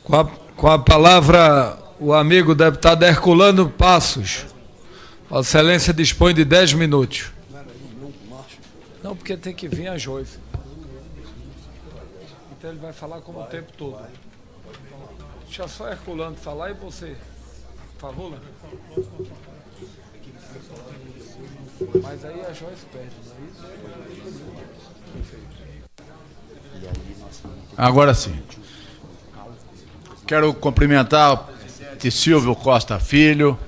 Com a palavra, o amigo deputado Herculano Passos. Vossa Excelência dispõe de 10 minutos. Não, porque tem que vir a Joyce. Então ele vai falar como o tempo todo. Deixa só Herculano falar e você. Favor? Mas aí a Joyce perde, não é isso? Agora sim. Quero cumprimentar o Silvio Costa Filho,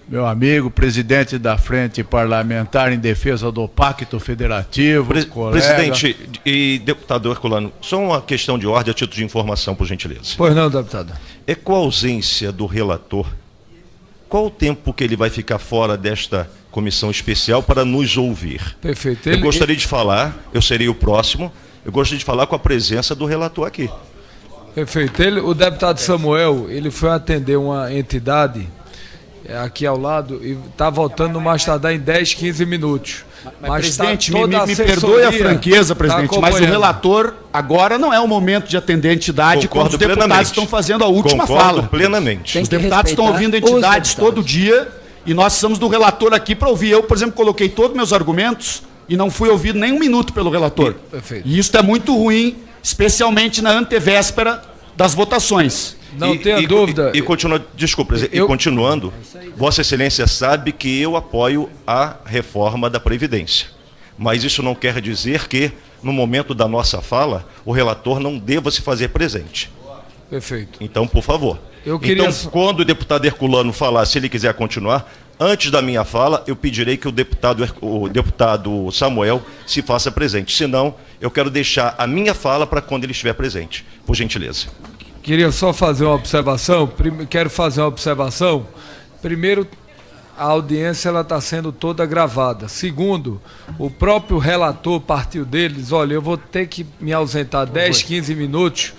meu amigo, presidente da Frente Parlamentar em Defesa do Pacto Federativo. Presidente e deputado Herculano, só uma questão de ordem a título de informação, por gentileza. Pois não, deputado. É com a ausência do relator, qual o tempo que ele vai ficar fora desta comissão especial para nos ouvir? Perfeito. Eu gostaria de falar, eu serei o próximo, eu gostaria de falar com a presença do relator aqui. Perfeito. O deputado Samuel, ele foi atender uma entidade aqui ao lado e está voltando mais tardar em 10, 15 minutos. Mas presidente, me perdoe a franqueza, presidente, mas o relator agora não é o momento de atender a entidade quando os deputados estão fazendo a última fala. Plenamente. Os deputados estão ouvindo entidades todo dia e nós precisamos do relator aqui para ouvir. Eu, por exemplo, coloquei todos meus argumentos e não fui ouvido nem um minuto pelo relator. Perfeito. E isso é muito ruim, especialmente na antevéspera das votações. Não tenha dúvida. Continuando, Vossa Excelência sabe que eu apoio a reforma da Previdência. Mas isso não quer dizer que, no momento da nossa fala, o relator não deva se fazer presente. Perfeito. Então, por favor. Então, quando o deputado Herculano falar, se ele quiser continuar, antes da minha fala, eu pedirei que o deputado Samuel se faça presente. Senão, eu quero deixar a minha fala para quando ele estiver presente. Por gentileza. Queria só fazer uma observação. Quero fazer uma observação. Primeiro, a audiência está sendo toda gravada. Segundo, o próprio relator partiu deles. Olha, eu vou ter que me ausentar 10, 15 minutos,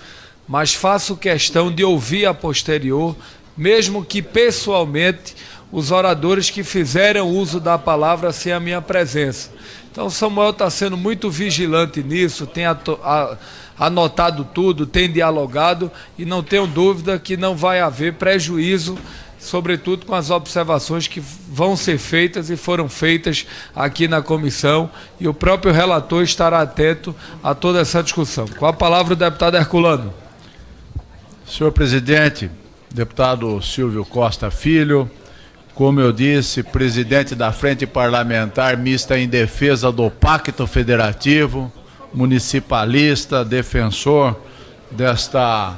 mas faço questão de ouvir a posterior, mesmo que pessoalmente, os oradores que fizeram uso da palavra sem a minha presença. Então, Samuel está sendo muito vigilante nisso, tem anotado tudo, tem dialogado e não tenho dúvida que não vai haver prejuízo, sobretudo com as observações que vão ser feitas e foram feitas aqui na comissão, e o próprio relator estará atento a toda essa discussão. Com a palavra o deputado Herculano. Senhor presidente, deputado Silvio Costa Filho, como eu disse, presidente da Frente Parlamentar Mista em Defesa do Pacto Federativo, municipalista, defensor desta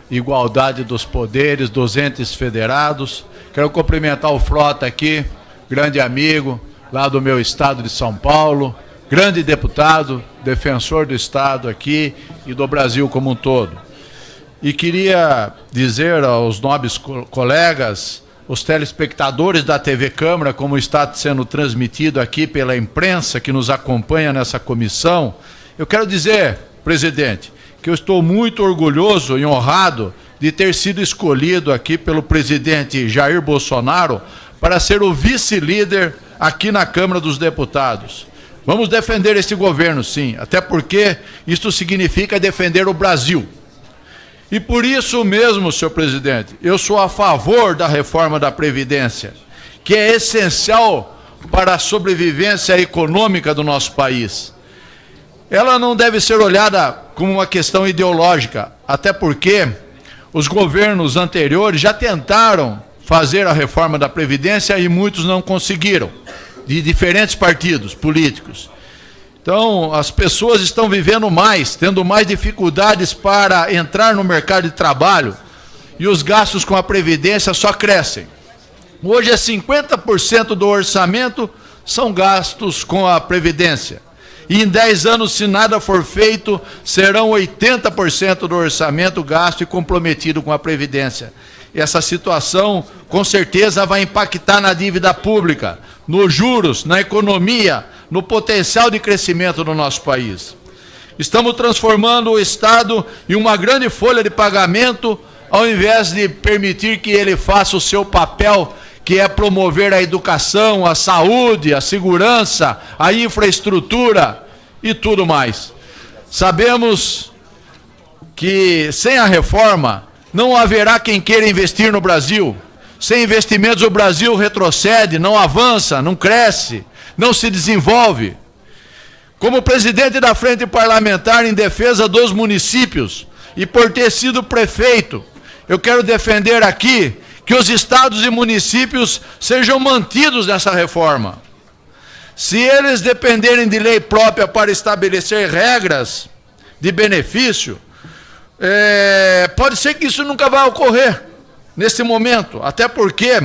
igualdade dos poderes, dos entes federados. Quero cumprimentar o Frota aqui, grande amigo, lá do meu estado de São Paulo, grande deputado, defensor do estado aqui e do Brasil como um todo. E queria dizer aos nobres colegas, os telespectadores da TV Câmara, como está sendo transmitido aqui pela imprensa que nos acompanha nessa comissão, eu quero dizer, presidente, que eu estou muito orgulhoso e honrado de ter sido escolhido aqui pelo presidente Jair Bolsonaro para ser o vice-líder aqui na Câmara dos Deputados. Vamos defender esse governo, sim, até porque isto significa defender o Brasil. E por isso mesmo, senhor presidente, eu sou a favor da reforma da Previdência, que é essencial para a sobrevivência econômica do nosso país. Ela não deve ser olhada como uma questão ideológica, até porque os governos anteriores já tentaram fazer a reforma da Previdência e muitos não conseguiram, de diferentes partidos políticos. Então, as pessoas estão vivendo mais, tendo mais dificuldades para entrar no mercado de trabalho e os gastos com a Previdência só crescem. Hoje é 50% do orçamento são gastos com a Previdência. E em 10 anos, se nada for feito, serão 80% do orçamento gasto e comprometido com a Previdência. E essa situação, com certeza, vai impactar na dívida pública, nos juros, na economia, no potencial de crescimento do nosso país. Estamos transformando o Estado em uma grande folha de pagamento, ao invés de permitir que ele faça o seu papel, que é promover a educação, a saúde, a segurança, a infraestrutura e tudo mais. Sabemos que sem a reforma não haverá quem queira investir no Brasil. Sem investimentos o Brasil retrocede, não avança, não cresce, não se desenvolve. Como presidente da Frente Parlamentar em defesa dos municípios e por ter sido prefeito, eu quero defender aqui que os estados e municípios sejam mantidos nessa reforma. Se eles dependerem de lei própria para estabelecer regras de benefício, pode ser que isso nunca vai ocorrer nesse momento, até porque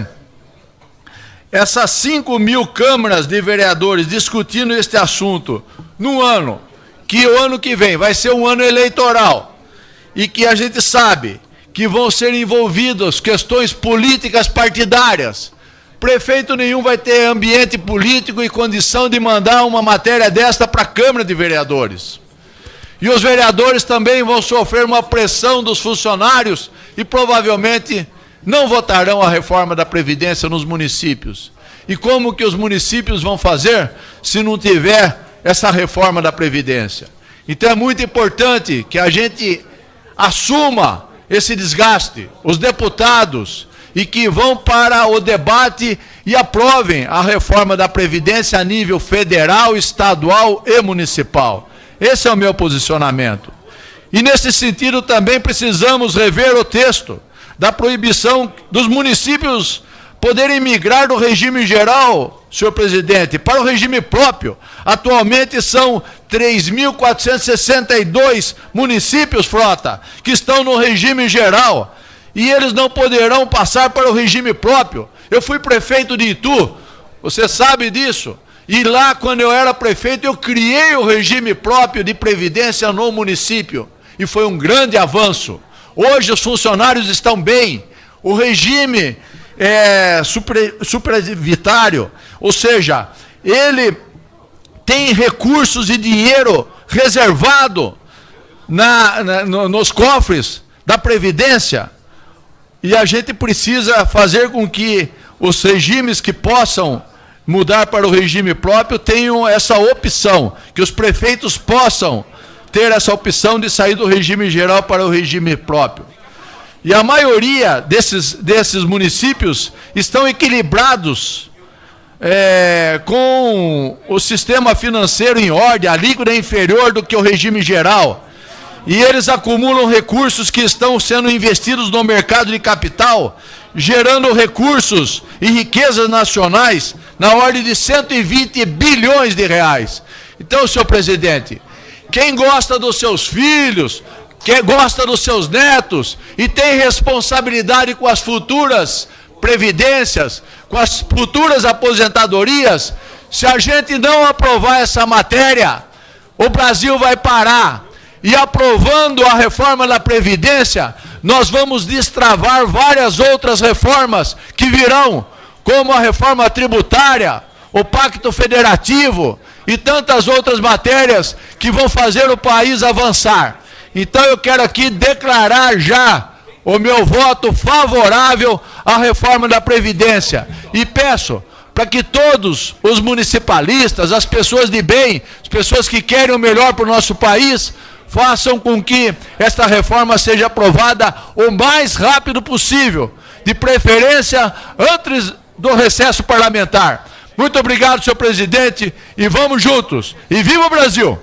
essas 5.000 câmaras de vereadores discutindo este assunto no ano, que o ano que vem vai ser um ano eleitoral, e que a gente sabe que vão ser envolvidas questões políticas partidárias, prefeito nenhum vai ter ambiente político e condição de mandar uma matéria desta para a Câmara de Vereadores. E os vereadores também vão sofrer uma pressão dos funcionários e provavelmente não votarão a reforma da Previdência nos municípios. E como que os municípios vão fazer se não tiver essa reforma da Previdência? Então é muito importante que a gente assuma esse desgaste, os deputados, e que vão para o debate e aprovem a reforma da Previdência a nível federal, estadual e municipal. Esse é o meu posicionamento. E nesse sentido também precisamos rever o texto da proibição dos municípios poderem migrar do regime geral, senhor presidente, para o regime próprio. Atualmente são 3.462 municípios, Frota, que estão no regime geral, e eles não poderão passar para o regime próprio. Eu fui prefeito de Itu, você sabe disso, e lá quando eu era prefeito eu criei o regime próprio de previdência no município, e foi um grande avanço. Hoje os funcionários estão bem, o regime superavitário, ou seja, ele tem recursos e dinheiro reservado nos cofres da Previdência, e a gente precisa fazer com que os regimes que possam mudar para o regime próprio tenham essa opção, que os prefeitos possam ter essa opção de sair do regime geral para o regime próprio. E a maioria desses municípios estão equilibrados com o sistema financeiro em ordem, a alíquota é inferior do que o regime geral. E eles acumulam recursos que estão sendo investidos no mercado de capital, gerando recursos e riquezas nacionais na ordem de 120 bilhões de reais. Então, senhor presidente, quem gosta dos seus filhos, quem gosta dos seus netos e tem responsabilidade com as futuras previdências, com as futuras aposentadorias, se a gente não aprovar essa matéria, o Brasil vai parar. E aprovando a reforma da Previdência, nós vamos destravar várias outras reformas que virão, como a reforma tributária, o Pacto Federativo e tantas outras matérias que vão fazer o país avançar. Então eu quero aqui declarar já o meu voto favorável à reforma da Previdência. E peço para que todos os municipalistas, as pessoas de bem, as pessoas que querem o melhor para o nosso país, façam com que esta reforma seja aprovada o mais rápido possível, de preferência antes do recesso parlamentar. Muito obrigado, senhor presidente, e vamos juntos. E viva o Brasil!